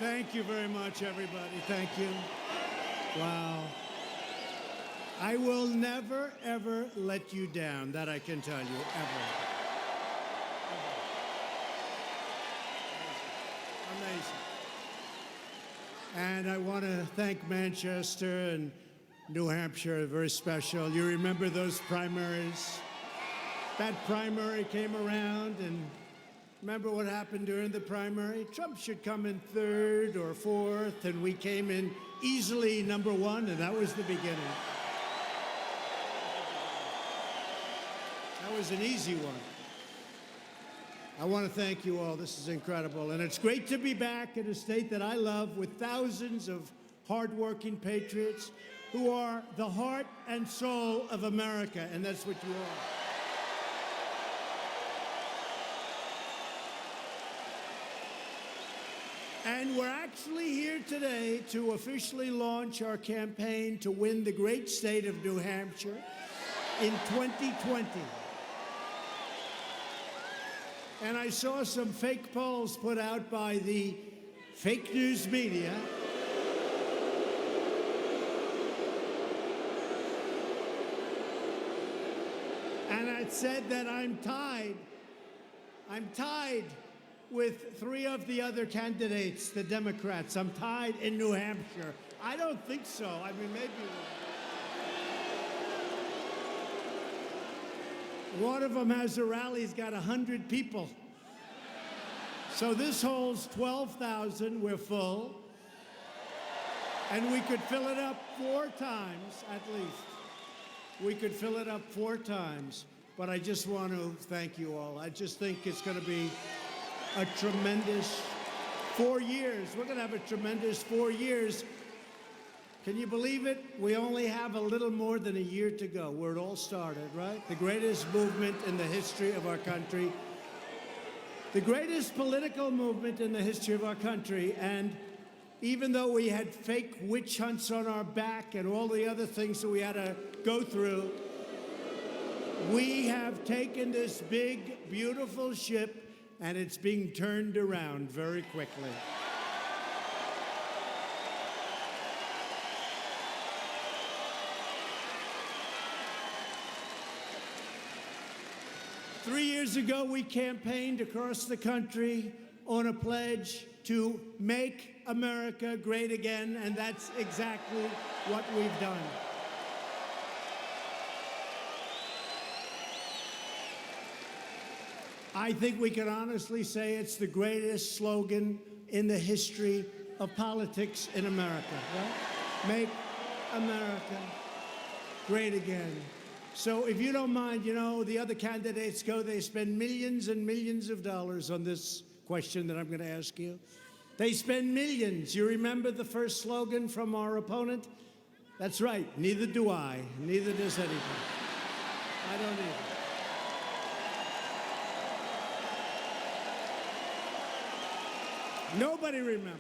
Thank you very much, everybody. Thank you. Wow. I will never, ever let you down. That I can tell you, ever. Amazing. And I want to thank Manchester and New Hampshire, very special. You remember those primaries? That primary came around, and remember what happened during the primary? Trump should come in third or fourth, and we came in easily number one, and that was the beginning. That was an easy one. I want to thank you all. This is incredible. And it's great to be back in a state that I love with thousands of hardworking patriots who are the heart and soul of America, and that's what you are. And we're actually here today to officially launch our campaign to win the great state of New Hampshire in 2020. And I saw some fake polls put out by the fake news media. And it said that I'm tied with three of the other candidates, the Democrats. I'm tied in New Hampshire. I don't think so. I mean, maybe one of them has a rally. He's got 100 people. So this holds 12,000. We're full. And we could fill it up 4 times, at least. We could fill it up 4 times. But I just want to thank you all. I just think it's going to be a tremendous 4 years. We're going to have a tremendous 4 years. Can you believe it? We only have a little more than a year to go where it all started, right? The greatest movement in the history of our country. The greatest political movement in the history of our country. And even though we had fake witch hunts on our back and all the other things that we had to go through, we have taken this big, beautiful ship, and it's being turned around very quickly. Three years ago, we campaigned across the country on a pledge to make America great again, and that's exactly what we've done. I think we can honestly say it's the greatest slogan in the history of politics in America, right? Make America great again. So if you don't mind, you know, the other candidates they spend millions and millions of dollars on this question that I'm going to ask you. They spend millions. You remember the first slogan from our opponent? That's right, neither do I, neither does anybody. I don't either. Nobody remembers.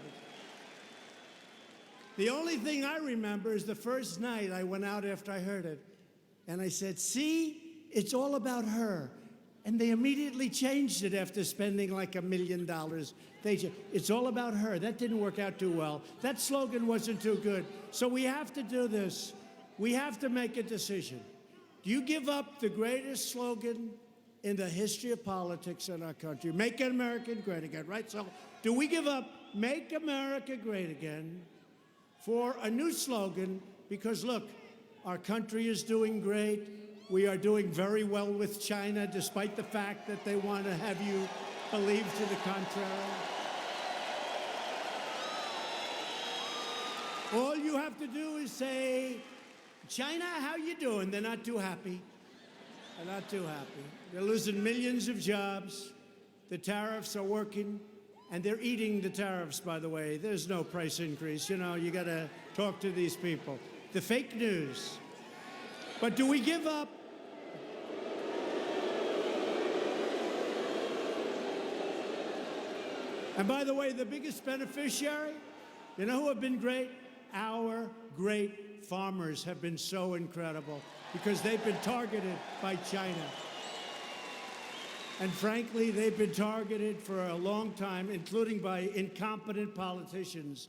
The only thing I remember is the first night I went out after I heard it, and I said, see, it's all about her. And they immediately changed it after spending like $1 million. It's all about her. That didn't work out too well. That slogan wasn't too good. So we have to do this. We have to make a decision. Do you give up the greatest slogan in the history of politics in our country? Make America great again, right? So do we give up Make America Great Again for a new slogan? Because look, our country is doing great. We are doing very well with China, despite the fact that they want to have you believe to the contrary. All you have to do is say, China, how you doing? They're not too happy. They're not too happy. They're losing millions of jobs. The tariffs are working, and they're eating the tariffs, by the way. There's no price increase. You know, you got to talk to these people. The fake news. But do we give up? And by the way, the biggest beneficiary, you know who have been great? Our great farmers have been so incredible because they've been targeted by China. And frankly, they've been targeted for a long time, including by incompetent politicians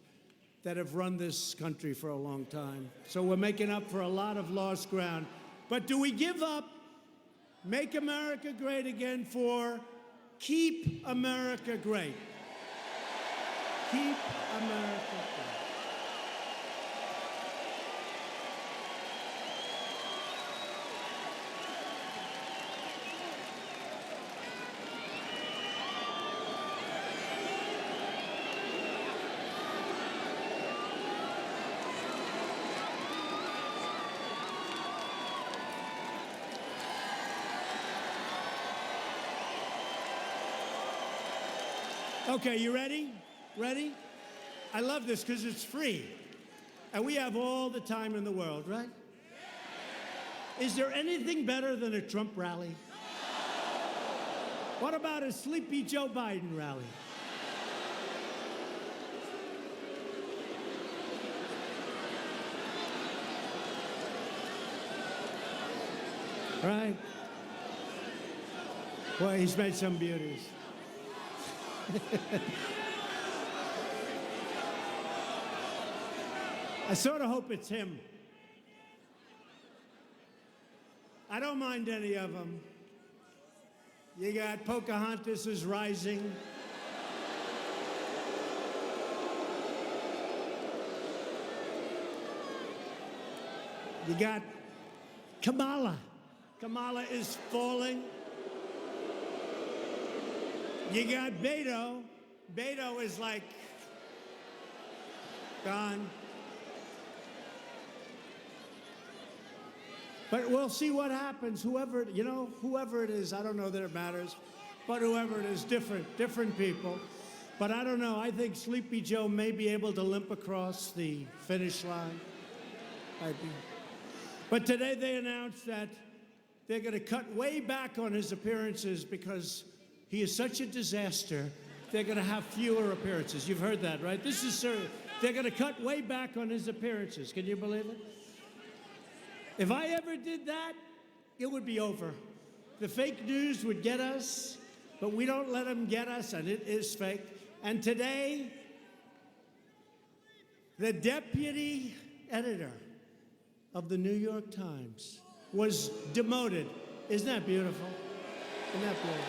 that have run this country for a long time. So we're making up for a lot of lost ground. But do we give up, make America great again, for keep America great? Keep America great. Okay, you ready? Ready? I love this because it's free. And we have all the time in the world, right? Is there anything better than a Trump rally? What about a sleepy Joe Biden rally? Right? Well, he's made some beauties. I sort of hope it's him. I don't mind any of them. You got Pocahontas is rising. You got Kamala. Kamala is falling. You got Beto. Beto is like gone. But we'll see what happens. Whoever it is, I don't know that it matters. But whoever it is, different people. But I don't know. I think Sleepy Joe may be able to limp across the finish line. But today they announced that they're going to cut way back on his appearances because he is such a disaster. They're going to have fewer appearances. You've heard that, right? This is serious. They're going to cut way back on his appearances. Can you believe it? If I ever did that, it would be over. The fake news would get us, but we don't let them get us, and it is fake. And today, the deputy editor of the New York Times was demoted. Isn't that beautiful? Isn't that beautiful?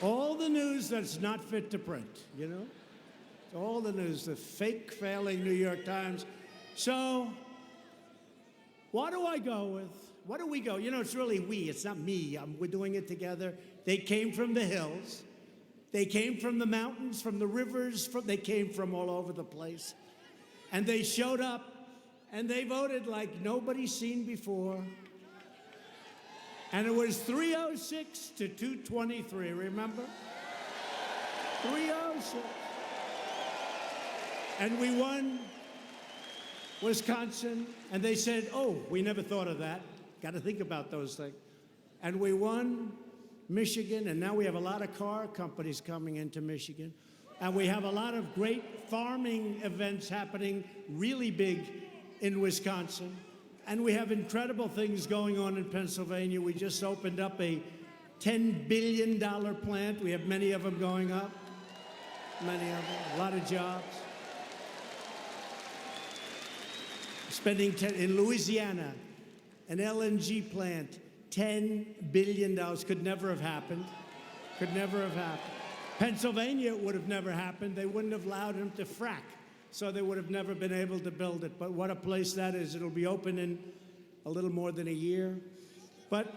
All the news that's not fit to print, you know? All the news, the fake, failing New York Times. So, what do I go with? What do we go? You know, it's really we. It's not me. We're doing it together. They came from the hills. They came from the mountains, from the rivers. They came from all over the place. And they showed up, and they voted like nobody's seen before. And it was 306 to 223, remember? 306. And we won Wisconsin, and they said, oh, we never thought of that. Got to think about those things. And we won Michigan, and now we have a lot of car companies coming into Michigan. And we have a lot of great farming events happening really big in Wisconsin. And we have incredible things going on in Pennsylvania. We just opened up a $10 billion plant. We have many of them going up. Many of them, a lot of jobs. Spending in Louisiana, an LNG plant, $10 billion. Could never have happened. Could never have happened. Pennsylvania, it would have never happened. They wouldn't have allowed them to frack, so they would have never been able to build it. But what a place that is. It'll be open in a little more than a year. But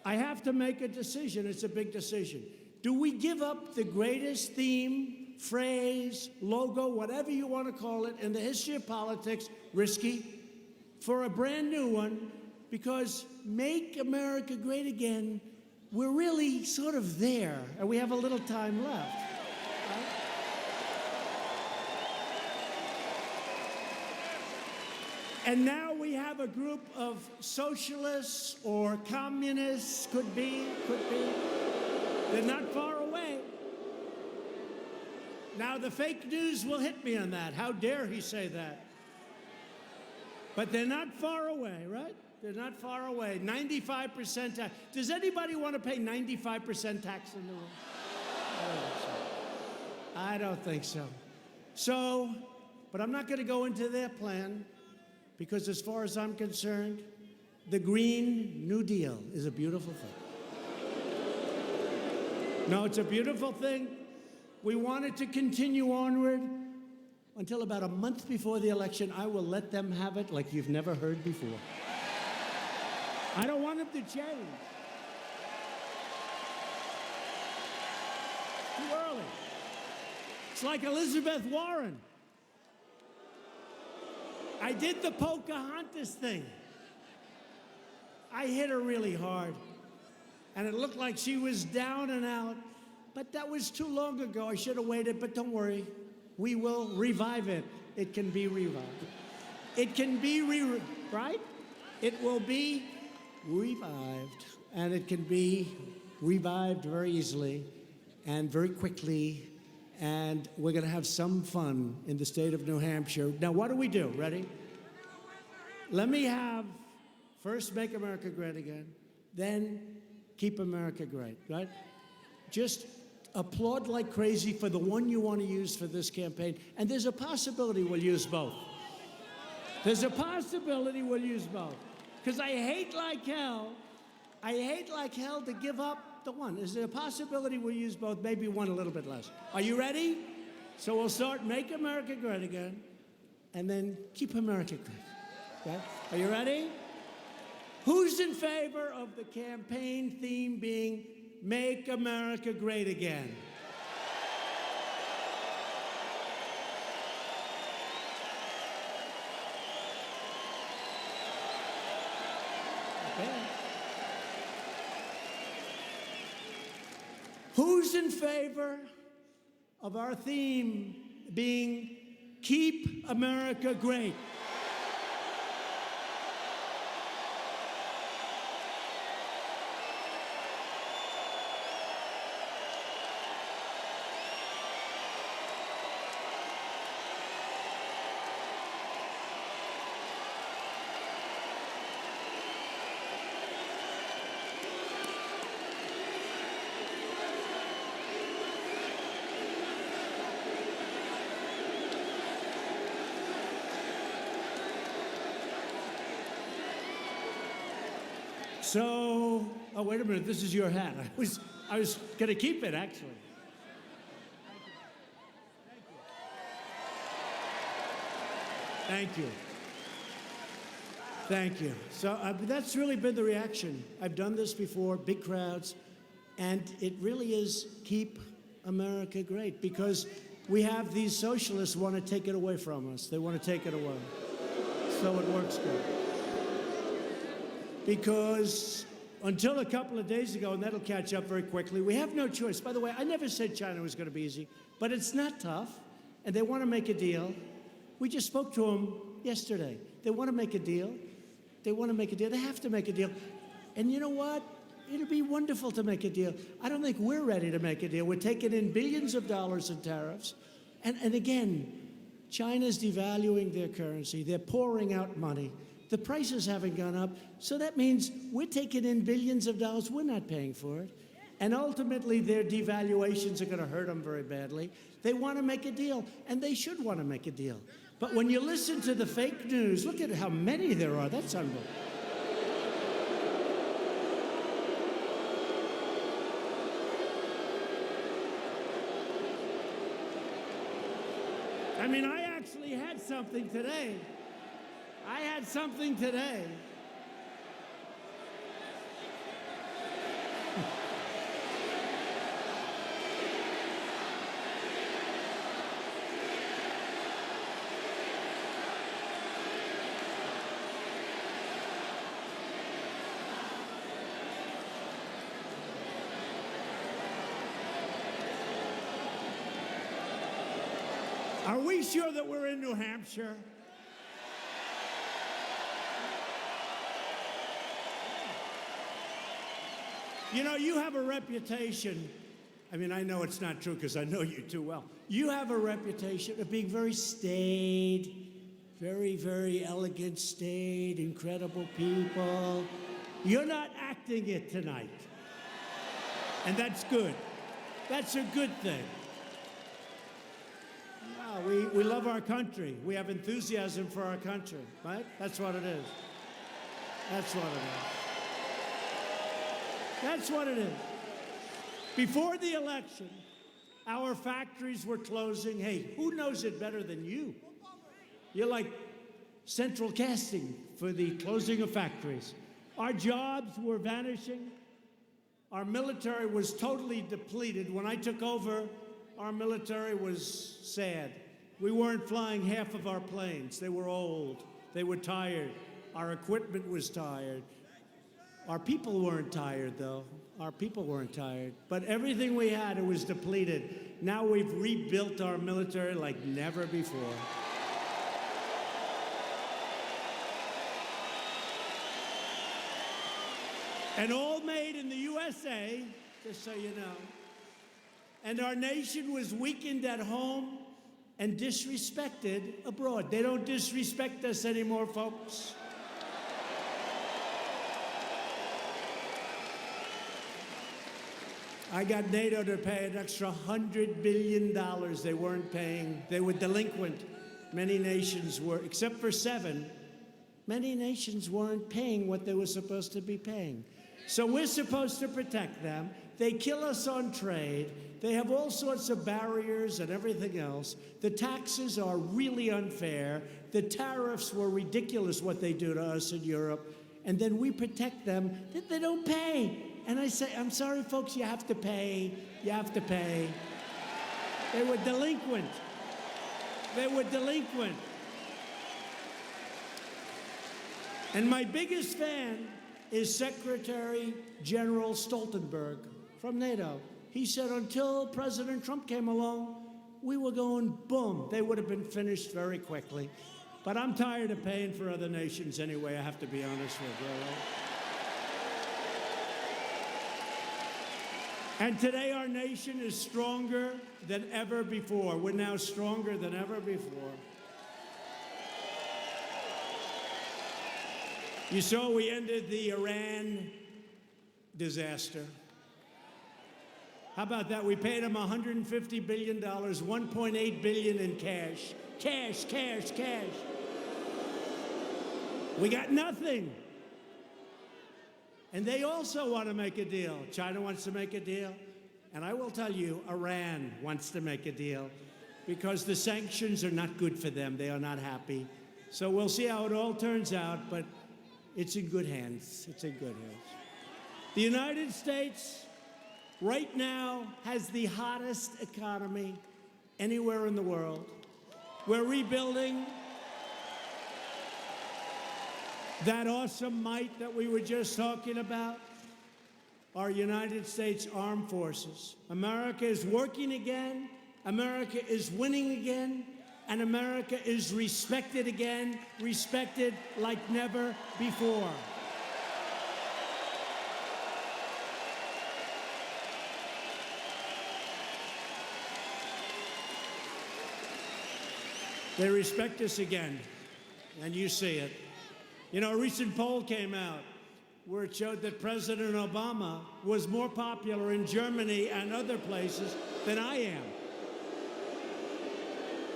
I have to make a decision. It's a big decision. Do we give up the greatest theme, phrase, logo, whatever you want to call it, in the history of politics, risky, for a brand new one? Because Make America Great Again, we're really sort of there, and we have a little time left. Right? And now we have a group of socialists or communists, could be. They're not far away. Now the fake news will hit me on that. How dare he say that? But they're not far away, right? They're not far away. 95% tax. Does anybody want to pay 95% tax in the room? I don't think so. So, but I'm not going to go into their plan because as far as I'm concerned, the Green New Deal is a beautiful thing. No, it's a beautiful thing. We want it to continue onward until about a month before the election. I will let them have it like you've never heard before. I don't want them to change. Too early. It's like Elizabeth Warren. I did the Pocahontas thing. I hit her really hard, and it looked like she was down and out, but that was too long ago. I should have waited, but don't worry. We will revive it. It can be revived. It can be right? It will be revived, and it can be revived very easily and very quickly, and we're going to have some fun in the state of New Hampshire. Now, what do we do? Ready? Let me have first Make America Great Again, then Keep America Great, right? Just applaud like crazy for the one you want to use for this campaign, and there's a possibility we'll use both. There's a possibility we'll use both. Because I hate like hell to give up the one. Is there a possibility we'll use both? Maybe one a little bit less. Are you ready? So we'll start Make America Great Again, and then Keep America Great. Okay? Are you ready? Who's in favor of the campaign theme being Make America Great Again? Okay. Who's in favor of our theme being Keep America Great? So, oh, wait a minute, this is your hat. I was going to keep it, actually. Thank you. Thank you. So that's really been the reaction. I've done this before, big crowds, and it really is Keep America Great, because we have these socialists want to take it away from us. They want to take it away. So it works good. Because until a couple of days ago, and that'll catch up very quickly, we have no choice. By the way, I never said China was going to be easy, but it's not tough, and they want to make a deal. We just spoke to them yesterday. They want to make a deal. They want to make a deal. They have to make a deal. And you know what? It'll be wonderful to make a deal. I don't think we're ready to make a deal. We're taking in billions of dollars in tariffs. And again, China's devaluing their currency. They're pouring out money. The prices haven't gone up, so that means we're taking in billions of dollars. We're not paying for it. And ultimately, their devaluations are going to hurt them very badly. They want to make a deal, and they should want to make a deal. But when you listen to the fake news, look at how many there are. That's unbelievable. I mean, I actually had something today. I had something today. Are we sure that we're in New Hampshire? You know, you have a reputation. I mean, I know it's not true because I know you too well. You have a reputation of being very staid, very, very elegant state, incredible people. You're not acting it tonight. And that's good. That's a good thing. No, we love our country. We have enthusiasm for our country, right? That's what it is. That's what it is. That's what it is. Before the election, our factories were closing. Hey, who knows it better than you? You're like central casting for the closing of factories. Our jobs were vanishing. Our military was totally depleted. When I took over, our military was sad. We weren't flying half of our planes. They were old. They were tired. Our equipment was tired. Our people weren't tired, though. Our people weren't tired. But everything we had, it was depleted. Now we've rebuilt our military like never before. And all made in the USA, just so you know. And our nation was weakened at home and disrespected abroad. They don't disrespect us anymore, folks. I got NATO to pay an extra $100 billion they weren't paying. They were delinquent. Many nations were, except for 7, many nations weren't paying what they were supposed to be paying. So we're supposed to protect them. They kill us on trade. They have all sorts of barriers and everything else. The taxes are really unfair. The tariffs were ridiculous, what they do to us in Europe. And then we protect them. They don't pay. And I say, I'm sorry, folks, you have to pay. You have to pay. They were delinquent. They were delinquent. And my biggest fan is Secretary General Stoltenberg from NATO. He said until President Trump came along, we were going boom. They would have been finished very quickly. But I'm tired of paying for other nations anyway, I have to be honest with you. Right? And today our nation is stronger than ever before. We're now stronger than ever before. You saw we ended the Iran disaster. How about that? We paid them $150 billion, $1.8 billion in cash. Cash, cash, cash. We got nothing. And they also want to make a deal. China wants to make a deal. And I will tell you, Iran wants to make a deal because the sanctions are not good for them. They are not happy. So we'll see how it all turns out, but it's in good hands. It's in good hands. The United States right now has the hottest economy anywhere in the world. We're rebuilding that awesome might that we were just talking about, our United States Armed Forces. America is working again. America is winning again. And America is respected again, respected like never before. They respect us again, and you see it. You know, a recent poll came out where it showed that President Obama was more popular in Germany and other places than I am.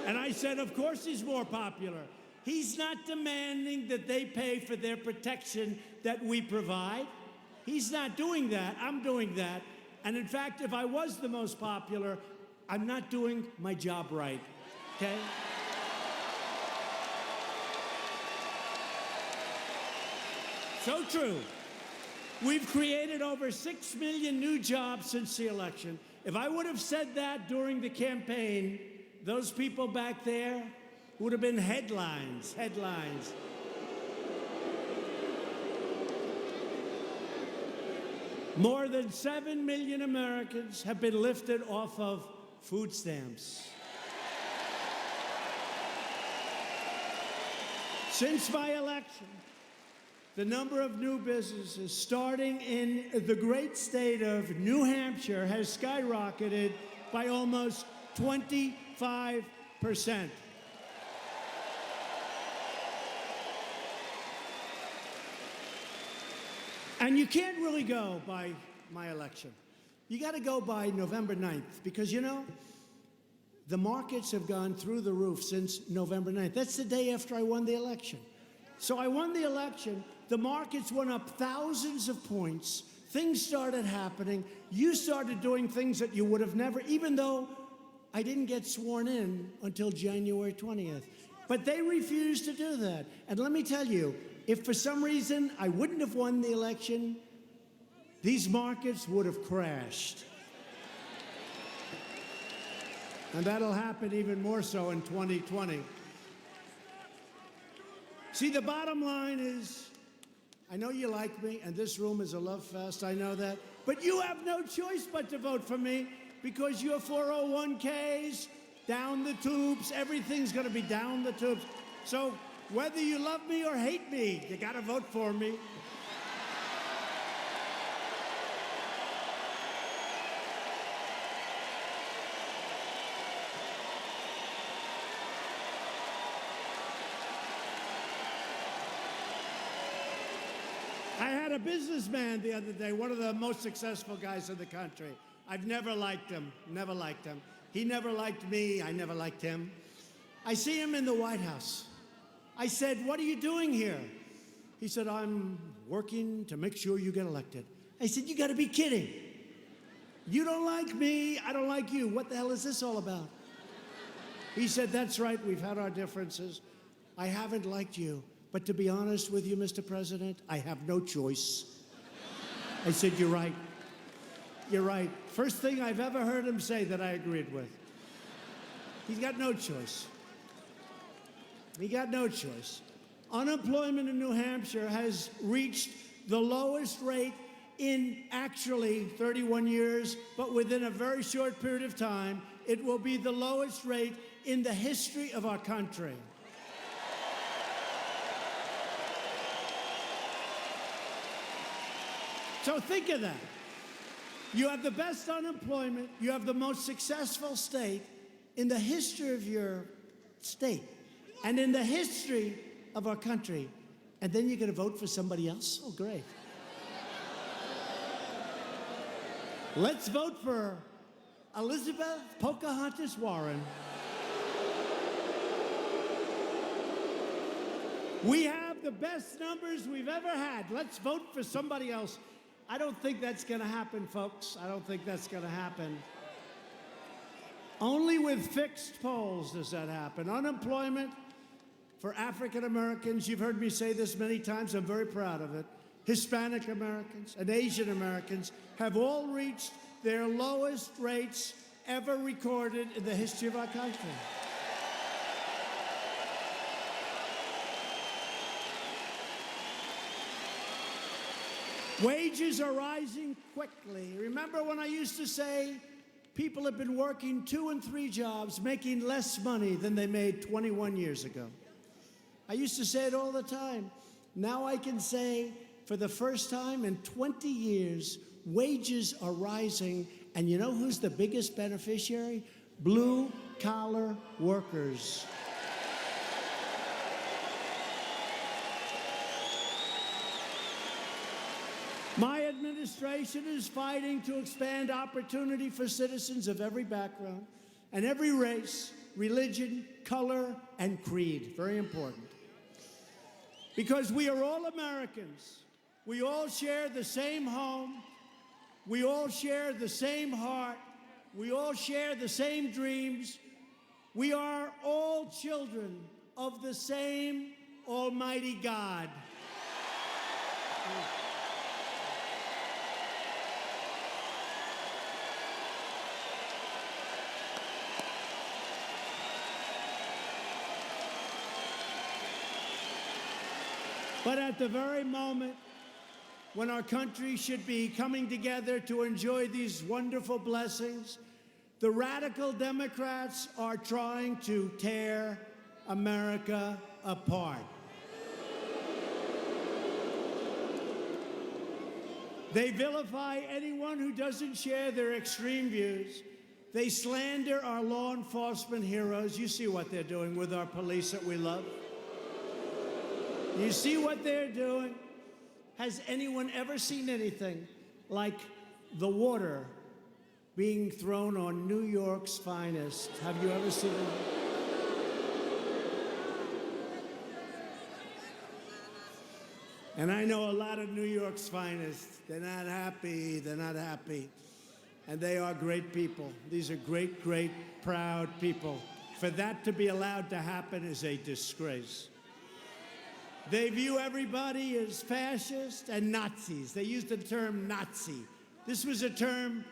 And I said, of course he's more popular. He's not demanding that they pay for their protection that we provide. He's not doing that. I'm doing that. And in fact, if I was the most popular, I'm not doing my job right, okay? So true. We've created over 6 million new jobs since the election. If I would have said that during the campaign, those people back there would have been headlines, headlines. More than 7 million Americans have been lifted off of food stamps. Since my election, the number of new businesses starting in the great state of New Hampshire has skyrocketed by almost 25%. And you can't really go by my election. You got to go by November 9th because, you know, the markets have gone through the roof since November 9th. That's the day after I won the election. So I won the election. The markets went up thousands of points. Things started happening. You started doing things that you would have never, even though I didn't get sworn in until January 20th. But they refused to do that. And let me tell you, if for some reason I wouldn't have won the election, these markets would have crashed. And that'll happen even more so in 2020. See, the bottom line is, I know you like me, and this room is a love fest, I know that, but you have no choice but to vote for me because your 401ks, down the tubes, everything's gonna be down the tubes. So whether you love me or hate me, you gotta vote for me. I had a businessman the other day, one of the most successful guys in the country. I've never liked him, never liked him. He never liked me, I never liked him. I see him in the White House. I said, "What are you doing here?" He said, "I'm working to make sure you get elected." I said, "You gotta be kidding. You don't like me, I don't like you. What the hell is this all about?" He said, "That's right, we've had our differences. I haven't liked you. But to be honest with you, Mr. President, I have no choice." I said, "You're right. You're right." First thing I've ever heard him say that I agreed with. He's got no choice. He got no choice. Unemployment in New Hampshire has reached the lowest rate in actually 31 years, but within a very short period of time, it will be the lowest rate in the history of our country. So think of that. You have the best unemployment, you have the most successful state in the history of your state and in the history of our country. And then you're going to vote for somebody else? Oh, great. Let's vote for Elizabeth Pocahontas Warren. We have the best numbers we've ever had. Let's vote for somebody else. I don't think that's going to happen, folks. I don't think that's going to happen. Only with fixed polls does that happen. Unemployment for African Americans, you've heard me say this many times, I'm very proud of it. Hispanic Americans and Asian Americans have all reached their lowest rates ever recorded in the history of our country. Wages are rising quickly. Remember when I used to say people have been working 2 and 3 jobs, making less money than they made 21 years ago? I used to say it all the time. Now I can say, for the first time in 20 years, wages are rising, and you know who's the biggest beneficiary? Blue-collar workers. My administration is fighting to expand opportunity for citizens of every background and every race, religion, color, and creed. Very important. Because we are all Americans. We all share the same home. We all share the same heart. We all share the same dreams. We are all children of the same Almighty God. But at the very moment when our country should be coming together to enjoy these wonderful blessings, the radical Democrats are trying to tear America apart. They vilify anyone who doesn't share their extreme views. They slander our law enforcement heroes. You see what they're doing with our police that we love. You see what they're doing? Has anyone ever seen anything like the water being thrown on New York's finest? Have you ever seen it? And I know a lot of New York's finest. They're not happy. They're not happy. And they are great people. These are great, great, proud people. For that to be allowed to happen is a disgrace. They view everybody as fascist and Nazis. They use the term Nazi. This was a term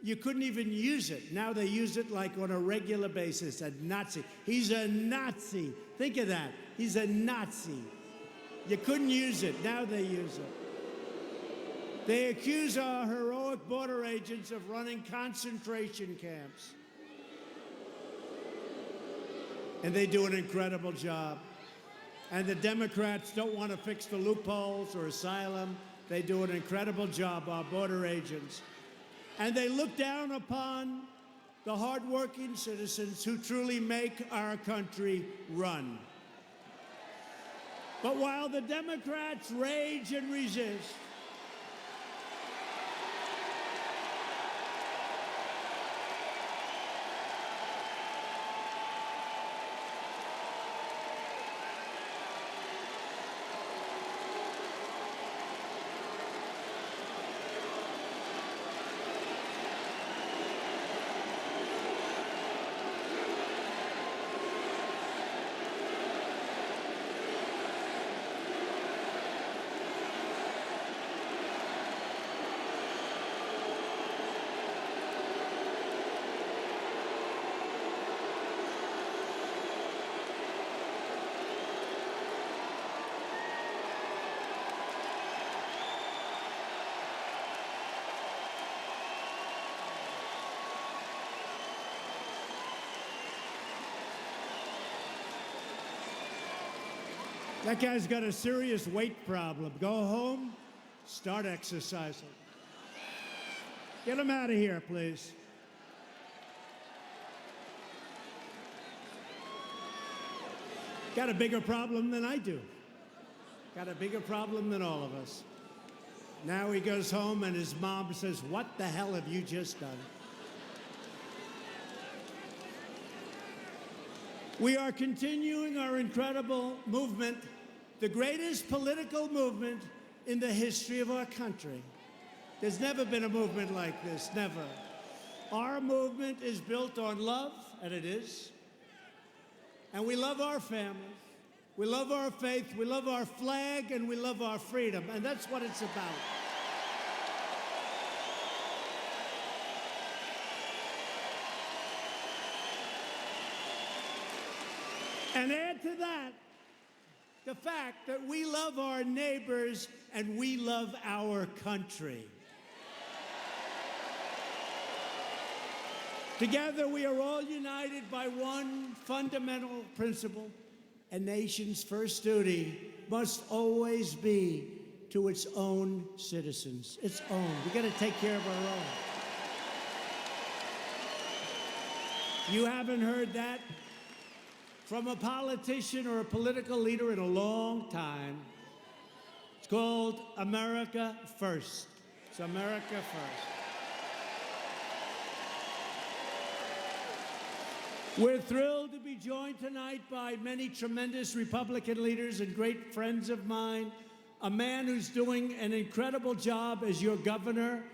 you couldn't even use it. Now they use it like on a regular basis, a Nazi. He's a Nazi. Think of that. He's a Nazi. You couldn't use it. Now they use it. They accuse our heroic border agents of running concentration camps. And they do an incredible job. And the Democrats don't want to fix the loopholes or asylum. They do an incredible job, our border agents. And they look down upon the hardworking citizens who truly make our country run. But while the Democrats rage and resist, that guy's got a serious weight problem. Go home, start exercising. Get him out of here, please. Got a bigger problem than I do. Got a bigger problem than all of us. Now he goes home and his mom says, "What the hell have you just done?" We are continuing our incredible movement, the greatest political movement in the history of our country. There's never been a movement like this, never. Our movement is built on love, and it is. And we love our families, we love our faith, we love our flag, and we love our freedom, and that's what it's about. And add to that the fact that we love our neighbors and we love our country. Together, we are all united by one fundamental principle: a nation's first duty must always be to its own citizens. Its own. We got to take care of our own. You haven't heard that from a politician or a political leader in a long time. It's called America First. It's America First. We're thrilled to be joined tonight by many tremendous Republican leaders and great friends of mine, a man who's doing an incredible job as your governor,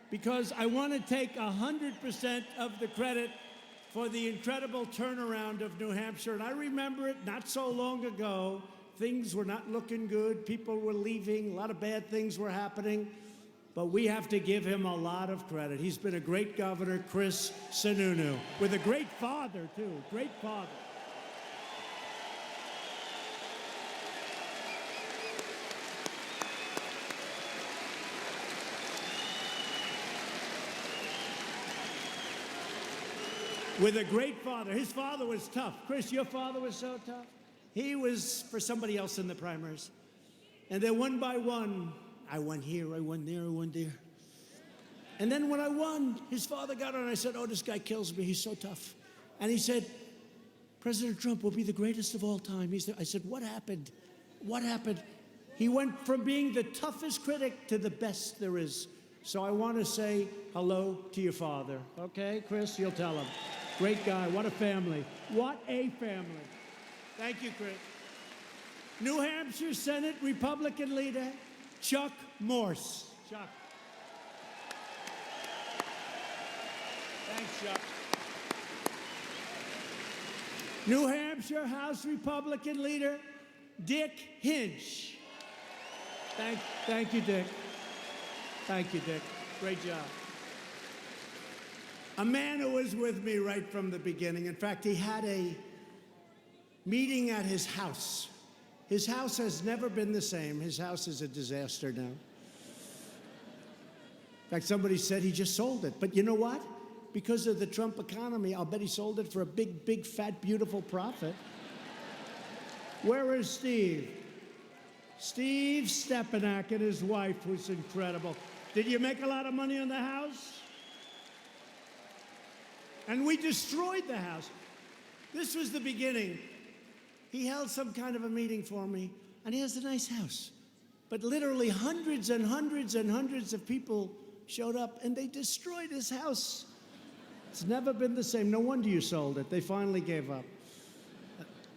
because I want to take 100% of the credit for the incredible turnaround of New Hampshire. And I remember it not so long ago. Things were not looking good. People were leaving. A lot of bad things were happening. But we have to give him a lot of credit. He's been a great governor, Chris Sununu, with a great father, too. Great father. With a great father. His father was tough. Chris, your father was so tough. He was for somebody else in the primaries. And then one by one, I won here, I won there, I won there. And then when I won, his father got on and I said, "Oh, this guy kills me, he's so tough." And he said, "President Trump will be the greatest of all time." I said, "What happened? What happened?" He went from being the toughest critic to the best there is. So I want to say hello to your father. Okay, Chris, you'll tell him. Great guy. What a family. What a family. Thank you, Chris. New Hampshire Senate Republican leader, Chuck Morse. Chuck. Thanks, Chuck. New Hampshire House Republican leader, Dick Hinch. Thank you, Dick. Thank you, Dick. Great job. A man who was with me right from the beginning. In fact, he had a meeting at his house. His house has never been the same. His house is a disaster now. In fact, somebody said he just sold it. But you know what? Because of the Trump economy, I'll bet he sold it for a big, big, fat, beautiful profit. Where is Steve? Steve Stepanak and his wife, who's incredible. Did you make a lot of money on the house? And we destroyed the house. This was the beginning. He held some kind of a meeting for me, and he has a nice house. But literally hundreds and hundreds and hundreds of people showed up, and they destroyed his house. It's never been the same. No wonder you sold it. They finally gave up.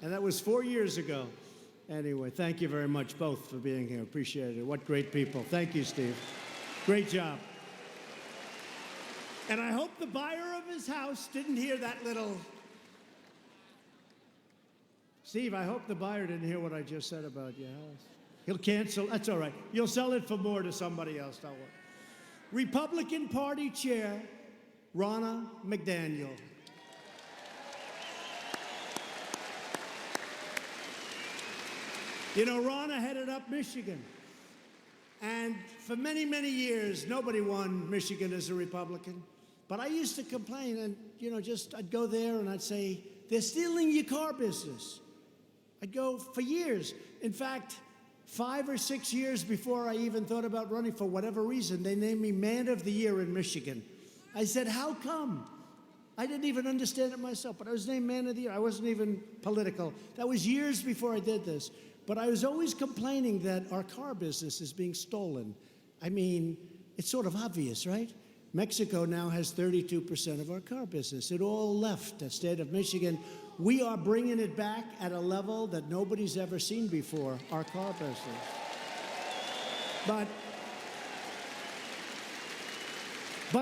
And that was 4 years ago. Anyway, thank you very much, both, for being here. Appreciate it. What great people. Thank you, Steve. Great job. And I hope the buyer of his house didn't hear that little... Steve, I hope the buyer didn't hear what I just said about your house. He'll cancel. That's all right. You'll sell it for more to somebody else, don't worry. Republican Party Chair, Ronna McDaniel. You know, Ronna headed up Michigan. And for many, many years, nobody won Michigan as a Republican. But I used to complain, and, you know, I'd go there and I'd say, they're stealing your car business. I'd go for years. In fact, 5 or 6 years before I even thought about running, for whatever reason, they named me Man of the Year in Michigan. I said, how come? I didn't even understand it myself, but I was named Man of the Year. I wasn't even political. That was years before I did this. But I was always complaining that our car business is being stolen. I mean, it's sort of obvious, right? Mexico now has 32% of our car business. It all left the state of Michigan. We are bringing it back at a level that nobody's ever seen before, our car business. But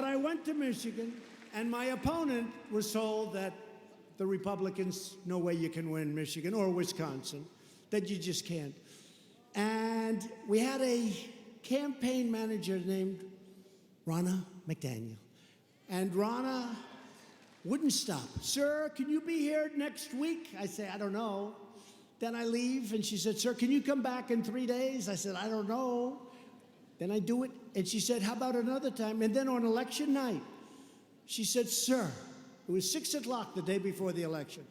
I went to Michigan, and my opponent was told that the Republicans, no way you can win Michigan or Wisconsin, that you just can't. And we had a campaign manager named Ronna McDaniel. And Ronna wouldn't stop. Sir, can you be here next week? I say, I don't know. Then I leave, and she said, sir, can you come back in 3 days? I said, I don't know. Then I do it, and she said, how about another time? And then on election night, she said, sir, it was 6 o'clock the day before the election.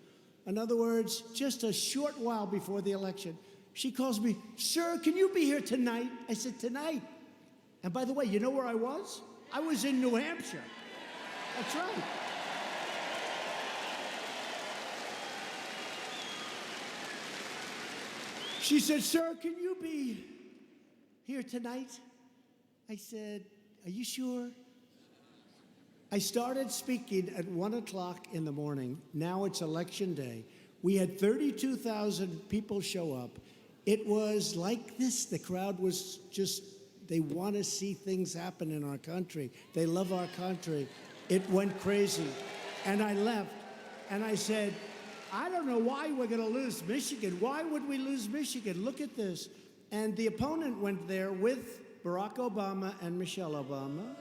In other words, just a short while before the election, she calls me, sir, can you be here tonight? I said, tonight? And by the way, you know where I was? I was in New Hampshire. That's right. She said, sir, can you be here tonight? I said, are you sure? I started speaking at 1 o'clock in the morning. Now it's election day. We had 32,000 people show up. It was like this. The crowd was just, they want to see things happen in our country. They love our country. It went crazy. And I left, and I said, I don't know why we're going to lose Michigan. Why would we lose Michigan? Look at this. And the opponent went there with Barack Obama and Michelle Obama.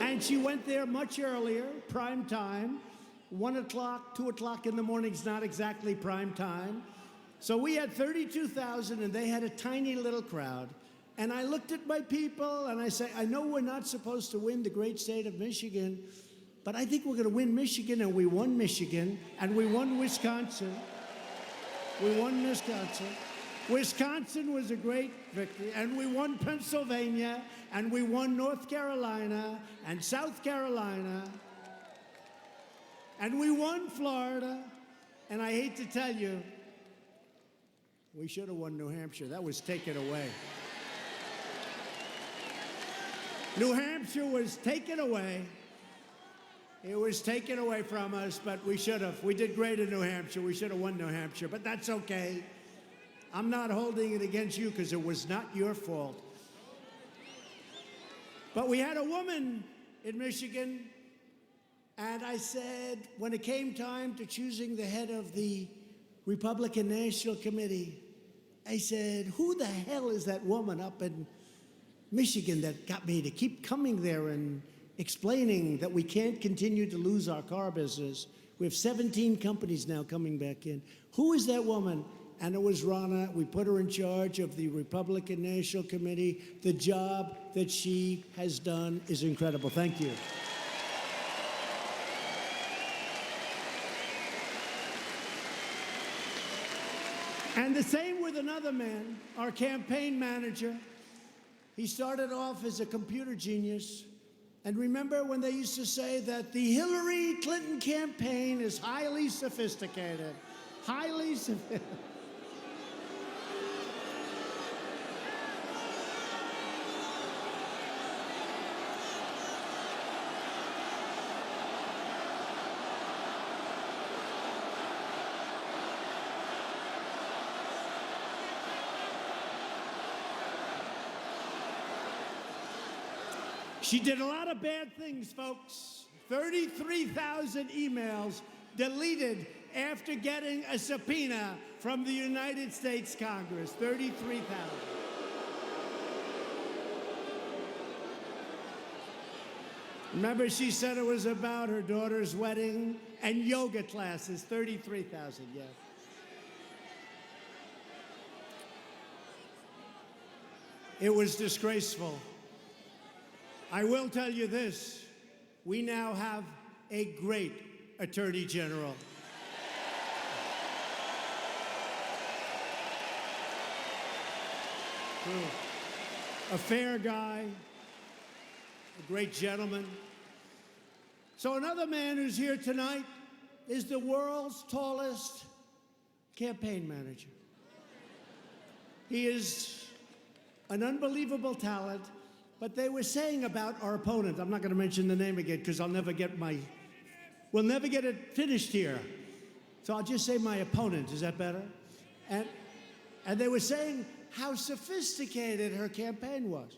And she went there much earlier, prime time. 1 o'clock, 2 o'clock in the morning is not exactly prime time. So we had 32,000, and they had a tiny little crowd. And I looked at my people, and I said, I know we're not supposed to win the great state of Michigan, but I think we're going to win Michigan, and we won Michigan, and we won Wisconsin. We won Wisconsin. Wisconsin was a great victory, and we won Pennsylvania, and we won North Carolina, and South Carolina, and we won Florida, and I hate to tell you, We should have won New Hampshire. That was taken away. New Hampshire was taken away. It was taken away from us, but we should have. We did great in New Hampshire. We should have won New Hampshire, but that's okay. I'm not holding it against you because it was not your fault. But we had a woman in Michigan, and I said, when it came time to choosing the head of the Republican National Committee, I said, who the hell is that woman up in Michigan that got me to keep coming there and explaining that we can't continue to lose our car business? We have 17 companies now coming back in. Who is that woman? And it was Ronna. We put her in charge of the Republican National Committee. The job that she has done is incredible. Thank you. And the same with another man, our campaign manager. He started off as a computer genius. And remember when they used to say that the Hillary Clinton campaign is highly sophisticated? Highly sophisticated. She did a lot of bad things, folks. 33,000 emails deleted after getting a subpoena from the United States Congress. 33,000. Remember, she said it was about her daughter's wedding and yoga classes. 33,000, yeah. It was disgraceful. I will tell you this, we now have a great Attorney General. A fair guy, a great gentleman. So another man who's here tonight is the world's tallest campaign manager. He is an unbelievable talent. But they were saying about our opponent, I'm not going to mention the name again because we'll never get it finished here. So I'll just say my opponent, is that better? And they were saying how sophisticated her campaign was.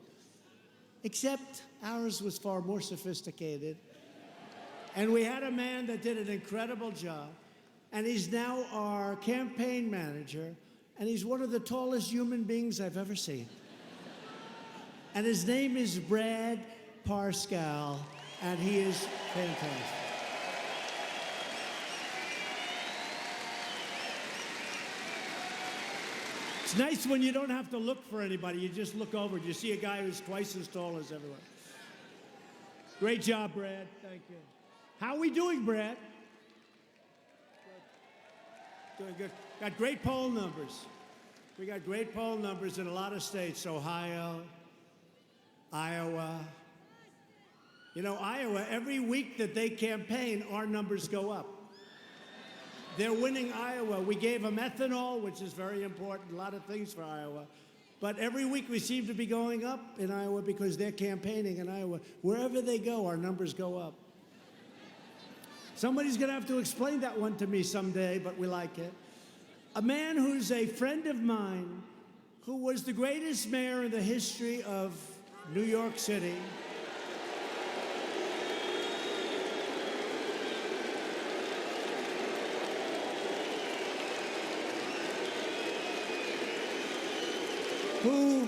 Except ours was far more sophisticated. And we had a man that did an incredible job. And he's now our campaign manager. And he's one of the tallest human beings I've ever seen. And his name is Brad Parscale, and he is fantastic. It's nice when you don't have to look for anybody. You just look over and you see a guy who's twice as tall as everyone. Great job, Brad. Thank you. How are we doing, Brad? Good. Doing good. Got great poll numbers. We got great poll numbers in a lot of states. Ohio, Iowa. You know, Iowa, every week that they campaign, our numbers go up. They're winning Iowa. We gave them ethanol, which is very important, a lot of things for Iowa. But every week we seem to be going up in Iowa because they're campaigning in Iowa. Wherever they go, our numbers go up. Somebody's going to have to explain that one to me someday, but we like it. A man who's a friend of mine, who was the greatest mayor in the history of New York City. Who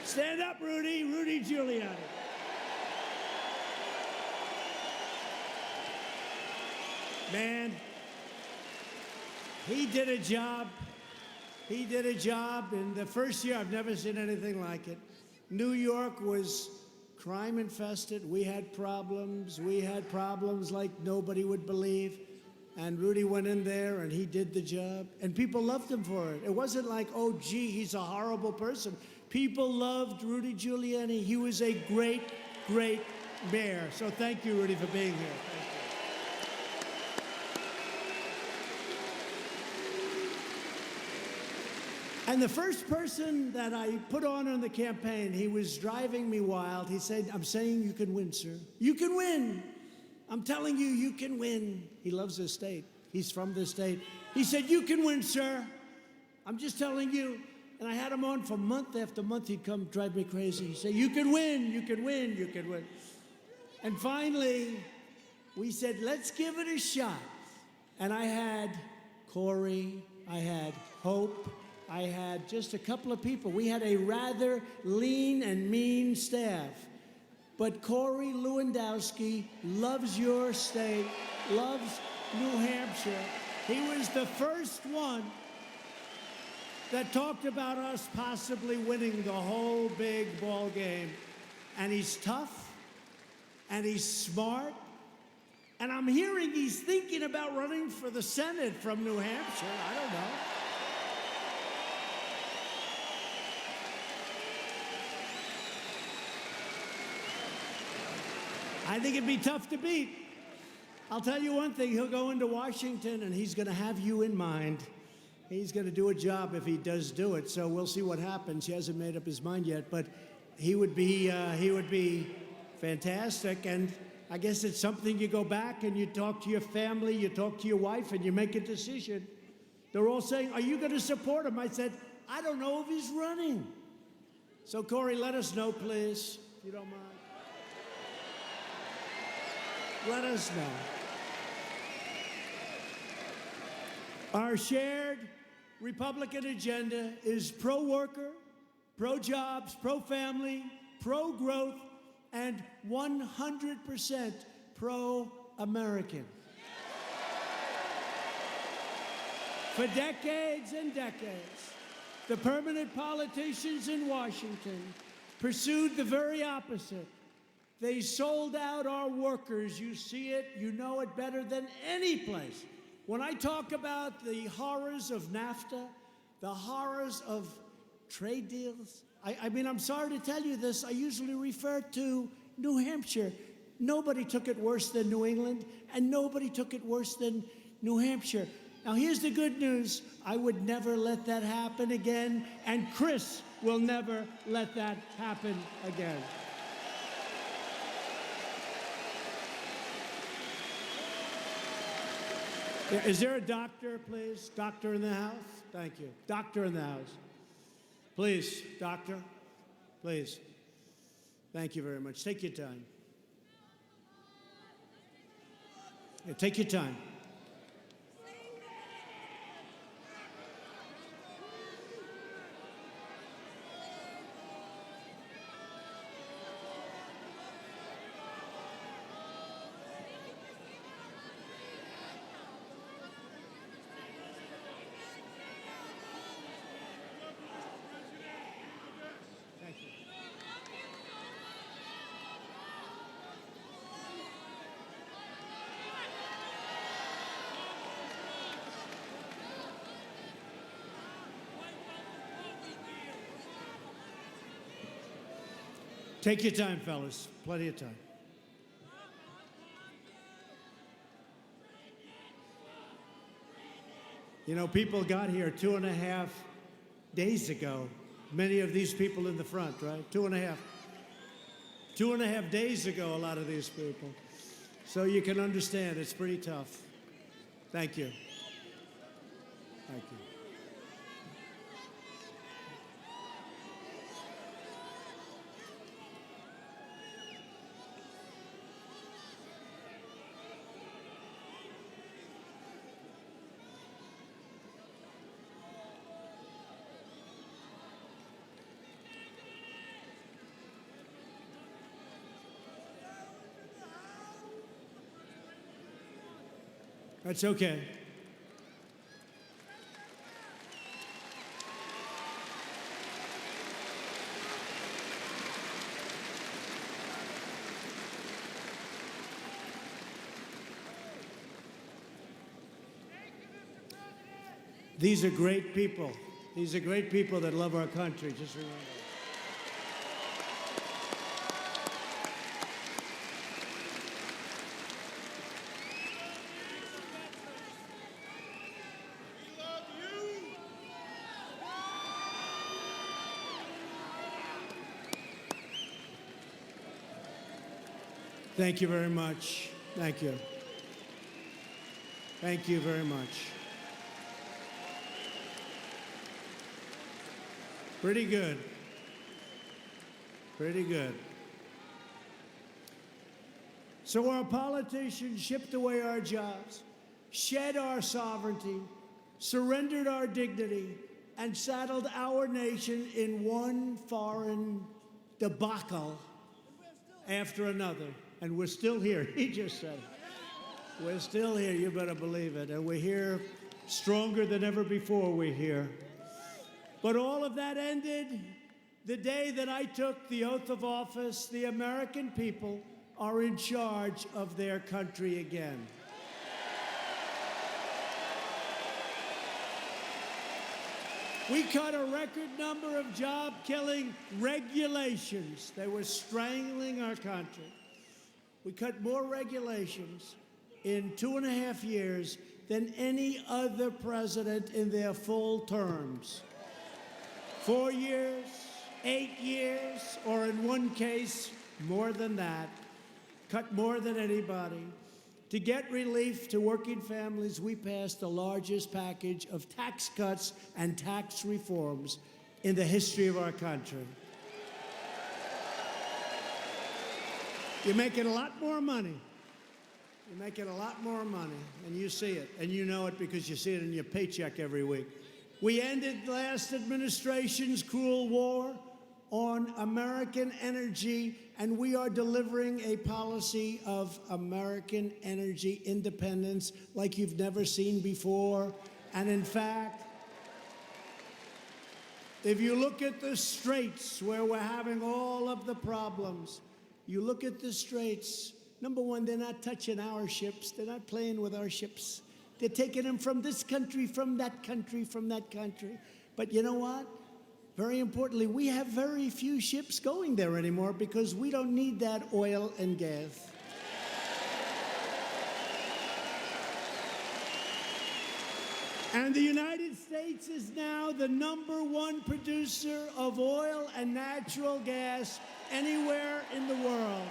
stand up, Rudy. Rudy Giuliani. Man, he did a job. He did a job. In the first year, I've never seen anything like it. New York was crime infested. We had problems. We had problems like nobody would believe. And Rudy went in there and he did the job. And people loved him for it. It wasn't like, oh, gee, he's a horrible person. People loved Rudy Giuliani. He was a great, great bear. So thank you, Rudy, for being here. Thank you. And the first person that I put on the campaign, he was driving me wild. He said, "I'm saying you can win, sir. You can win. I'm telling you, you can win." He loves this state. He's from this state. He said, "You can win, sir. I'm just telling you." And I had him on for month after month. He'd come drive me crazy. He'd say, "You can win, you can win, you can win." And finally, we said, let's give it a shot. And I had Corey, I had Hope, I had just a couple of people. We had a rather lean and mean staff. But Corey Lewandowski loves your state, loves New Hampshire. He was the first one that talked about us possibly winning the whole big ball game. And he's tough, and he's smart, and I'm hearing he's thinking about running for the Senate from New Hampshire. I don't know. I think it'd be tough to beat. I'll tell you one thing, he'll go into Washington and he's going to have you in mind. He's going to do a job if he does do it, so we'll see what happens. He hasn't made up his mind yet, but he would be fantastic. And I guess it's something you go back and you talk to your family, you talk to your wife, and you make a decision. They're all saying, "Are you going to support him?" I said, "I don't know if he's running." So Corey, let us know, please, if you don't mind. Let us know. Our shared Republican agenda is pro-worker, pro-jobs, pro-family, pro-growth, and 100% pro-American. For decades and decades, the permanent politicians in Washington pursued the very opposite. They sold out our workers. You see it, you know it better than any place. When I talk about the horrors of NAFTA, the horrors of trade deals, I mean, I'm sorry to tell you this, I usually refer to New Hampshire. Nobody took it worse than New England, and nobody took it worse than New Hampshire. Now, here's the good news. I would never let that happen again, and Chris will never let that happen again. Is there a doctor, please? Doctor in the house? Thank you. Doctor in the house. Please, doctor. Please. Thank you very much. Take your time. Yeah, take your time. Take your time, fellas. Plenty of time. You know, people got here 2.5 days ago. Many of these people in the front, right? 2.5. 2.5 days ago, a lot of these people. So you can understand, it's pretty tough. Thank you. Thank you. That's okay. These are great people. These are great people that love our country. Just remember. Thank you very much. Thank you. Thank you very much. Pretty good. Pretty good. So our politicians shipped away our jobs, shed our sovereignty, surrendered our dignity, and saddled our nation in one foreign debacle after another. And we're still here. He just said it. We're still here, you better believe it. And we're here stronger than ever before we're here. But all of that ended the day that I took the oath of office. The American people are in charge of their country again. We cut a record number of job-killing regulations. They were strangling our country. We cut more regulations in 2.5 years than any other president in their full terms. 4 years, 8 years, or in one case, more than that. Cut more than anybody. To get relief to working families, we passed the largest package of tax cuts and tax reforms in the history of our country. You're making a lot more money. You're making a lot more money, and you see it, and you know it because you see it in your paycheck every week. We ended last administration's cruel war on American energy, and we are delivering a policy of American energy independence like you've never seen before. And in fact, if you look at the straits where we're having all of the problems, you look at the straits, number one, they're not touching our ships. They're not playing with our ships. They're taking them from this country, from that country, from that country. But you know what? Very importantly, we have very few ships going there anymore because we don't need that oil and gas. And the United States is now the #1 producer of oil and natural gas anywhere in the world.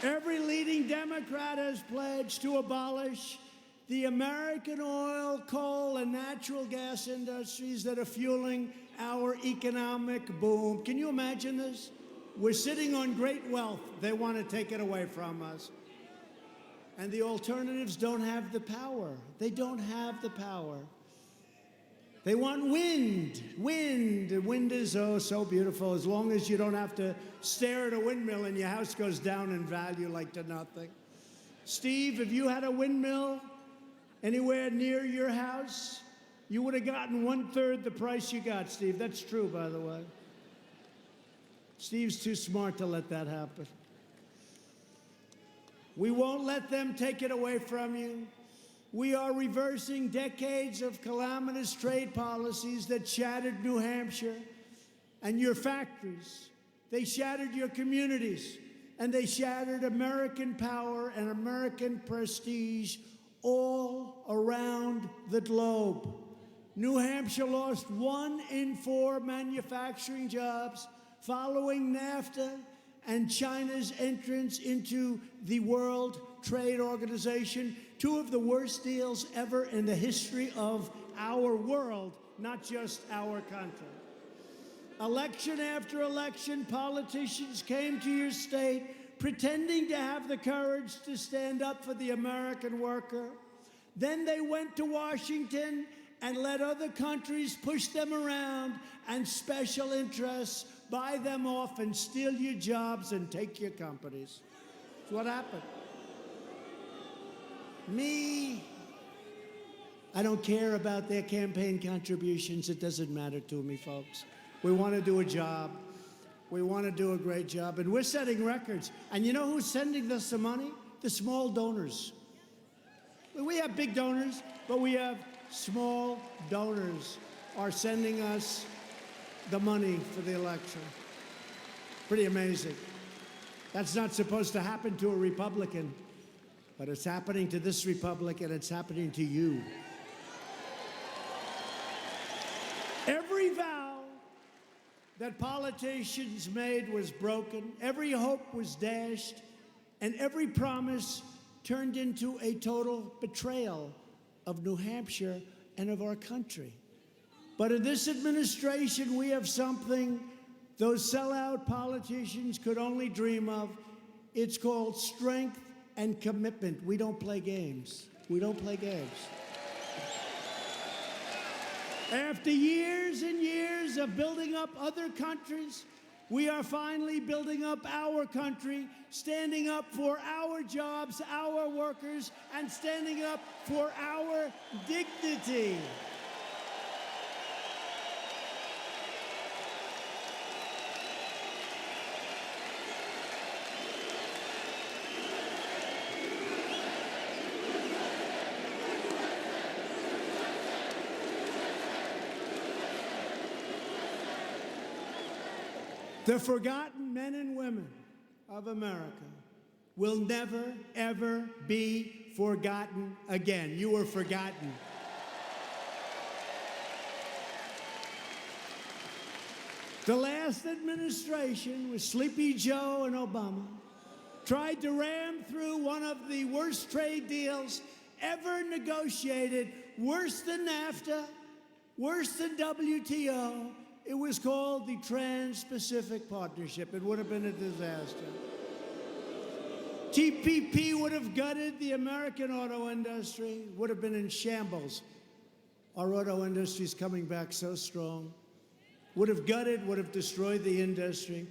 Every leading Democrat has pledged to abolish the American oil, coal, and natural gas industries that are fueling our economic boom. Can you imagine this? We're sitting on great wealth. They want to take it away from us. And the alternatives don't have the power. They don't have the power. They want wind. Wind. Wind is oh so beautiful as long as you don't have to stare at a windmill and your house goes down in value like to nothing. Steve, if you had a windmill anywhere near your house, you would have gotten 1/3 the price you got, Steve. That's true, by the way. Steve's too smart to let that happen. We won't let them take it away from you. We are reversing decades of calamitous trade policies that shattered New Hampshire and your factories. They shattered your communities, and they shattered American power and American prestige all around the globe. New Hampshire lost 1 in 4 manufacturing jobs following NAFTA and China's entrance into the World Trade Organization, 2 of the worst deals ever in the history of our world, not just our country. Election after election, politicians came to your state pretending to have the courage to stand up for the American worker. Then they went to Washington and let other countries push them around and special interests buy them off and steal your jobs and take your companies. That's what happened. Me, I don't care about their campaign contributions. It doesn't matter to me, folks. We want to do a job. We want to do a great job. And we're setting records. And you know who's sending us the money? The small donors. We have big donors, but we have small donors are sending us the money for the election. Pretty amazing. That's not supposed to happen to a Republican, but it's happening to this republic, and it's happening to you. Every vow that politicians made was broken, every hope was dashed, and every promise turned into a total betrayal of New Hampshire and of our country. But in this administration, we have something those sellout politicians could only dream of. It's called strength and commitment. We don't play games. We don't play games. After years and years of building up other countries, we are finally building up our country, standing up for our jobs, our workers, and standing up for our dignity. The forgotten men and women of America will never, ever be forgotten again. You were forgotten. The last administration, with Sleepy Joe and Obama, tried to ram through one of the worst trade deals ever negotiated, worse than NAFTA, worse than WTO. It was called the Trans-Pacific Partnership. It would have been a disaster. TPP would have gutted the American auto industry, would have been in shambles. Our auto industry is coming back so strong. Would have gutted, would have destroyed the industry.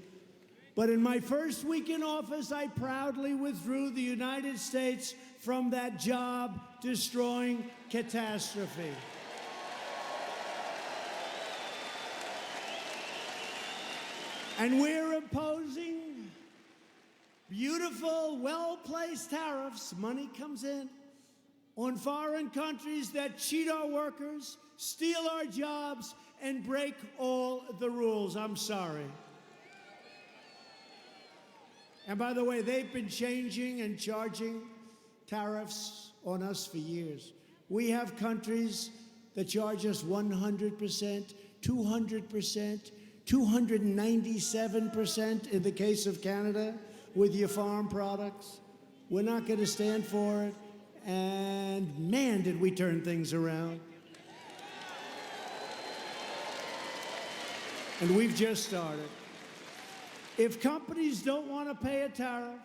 But in my first week in office, I proudly withdrew the United States from that job-destroying catastrophe. And we're imposing beautiful, well-placed tariffs, money comes in, on foreign countries that cheat our workers, steal our jobs, and break all the rules. I'm sorry. And by the way, they've been changing and charging tariffs on us for years. We have countries that charge us 100%, 200%, 297% in the case of Canada with your farm products. We're not going to stand for it. And man, did we turn things around. And we've just started. If companies don't want to pay a tariff,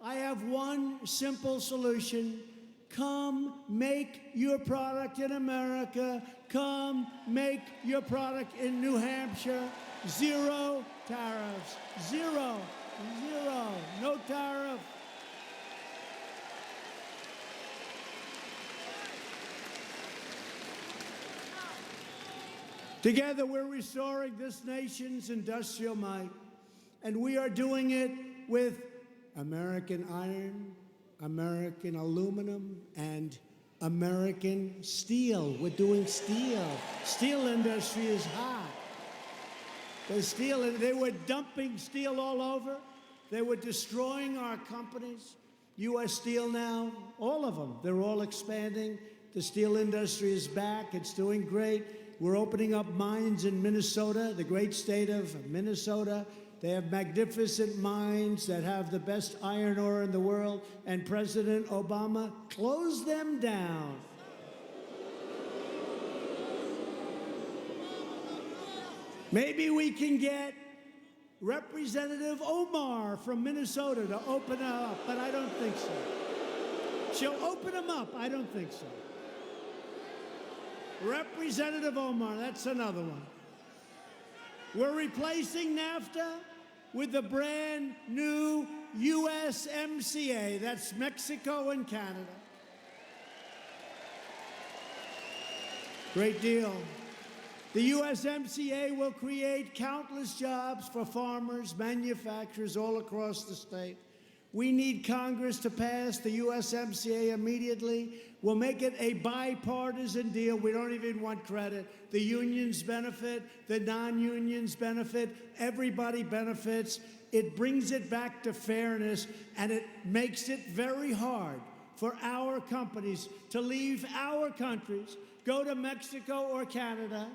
I have one simple solution. Come make your product in America. Come make your product in New Hampshire. Zero tariffs. Zero. Zero. No tariff. Together, we're restoring this nation's industrial might, and we are doing it with American iron, American aluminum, and American steel. We're doing steel. Steel industry is hot. They were dumping steel all over. They were destroying our companies. U.S. Steel now, all of them, they're all expanding. The steel industry is back. It's doing great. We're opening up mines in Minnesota, the great state of Minnesota. They have magnificent mines that have the best iron ore in the world, and President Obama closed them down. Maybe we can get Representative Omar from Minnesota to open them up, but I don't think so. She'll open them up. I don't think so. Representative Omar, that's another one. We're replacing NAFTA with the brand new USMCA. That's Mexico and Canada. Great deal. The USMCA will create countless jobs for farmers, manufacturers all across the state. We need Congress to pass the USMCA immediately. We'll make it a bipartisan deal. We don't even want credit. The unions benefit, the non-unions benefit, everybody benefits. It brings it back to fairness, and it makes it very hard for our companies to leave our countries, go to Mexico or Canada,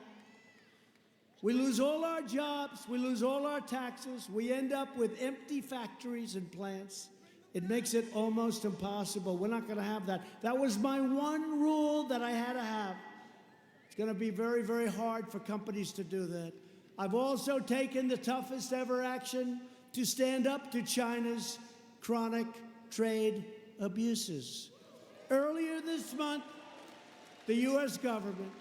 We lose all our jobs, we lose all our taxes, we end up with empty factories and plants. It makes it almost impossible. We're not going to have that. That was my one rule that I had to have. It's going to be very, very hard for companies to do that. I've also taken the toughest ever action to stand up to China's chronic trade abuses. Earlier this month, the U.S. government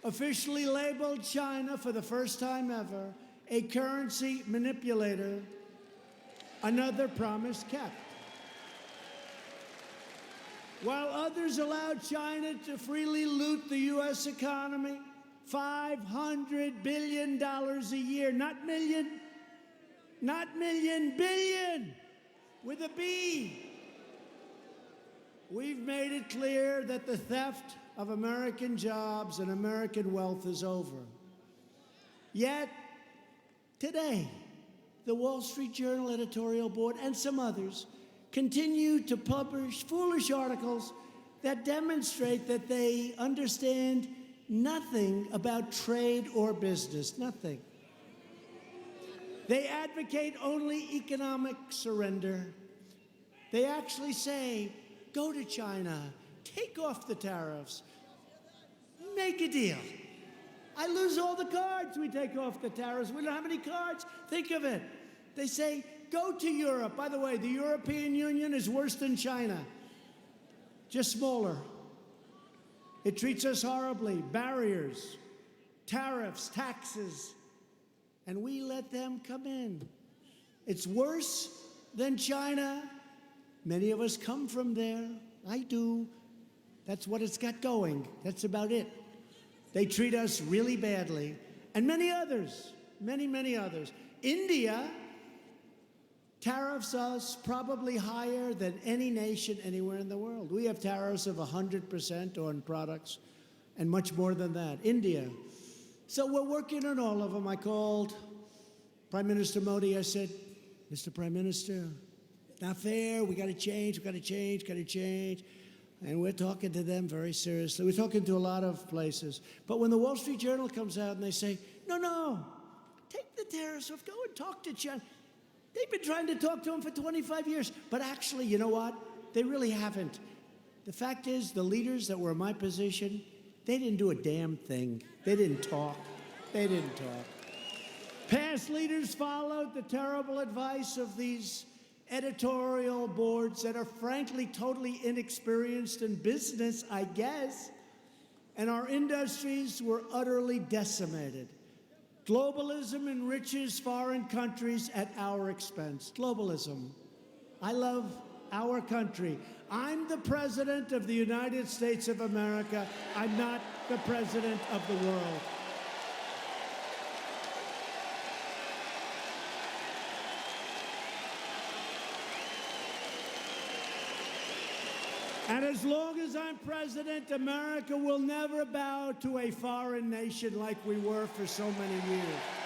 officially labeled China, for the first time ever, a currency manipulator, another promise kept. While others allowed China to freely loot the U.S. economy, $500 billion a year, not million, billion, with a B. We've made it clear that the theft of American jobs and American wealth is over. Yet, today, the Wall Street Journal editorial board and some others continue to publish foolish articles that demonstrate that they understand nothing about trade or business, nothing. They advocate only economic surrender. They actually say, go to China, take off the tariffs, make a deal. I lose all the cards we take off the tariffs. We don't have any cards. Think of it. They say, go to Europe. By the way, the European Union is worse than China, just smaller. It treats us horribly. Barriers, tariffs, taxes, and we let them come in. It's worse than China. Many of us come from there. I do. That's what it's got going. That's about it. They treat us really badly. And many others, many others. India tariffs us probably higher than any nation anywhere in the world. We have tariffs of 100% on products and much more than that. India. So we're working on all of them. I called Prime Minister Modi. I said, Mr. Prime Minister, it's not fair. We got to change. We got to change. Got to change. And we're talking to them very seriously. We're talking to a lot of places. But when the Wall Street Journal comes out and they say, no, take the tariffs off, go and talk to China. They've been trying to talk to them for 25 years. But actually, you know what? They really haven't. The fact is, the leaders that were in my position, they didn't do a damn thing. They didn't talk. They didn't talk. Past leaders followed the terrible advice of these editorial boards that are frankly totally inexperienced in business, I guess, and our industries were utterly decimated. Globalism enriches foreign countries at our expense. Globalism. I love our country. I'm the President of the United States of America. I'm not the President of the world. And as long as I'm president, America will never bow to a foreign nation like we were for so many years.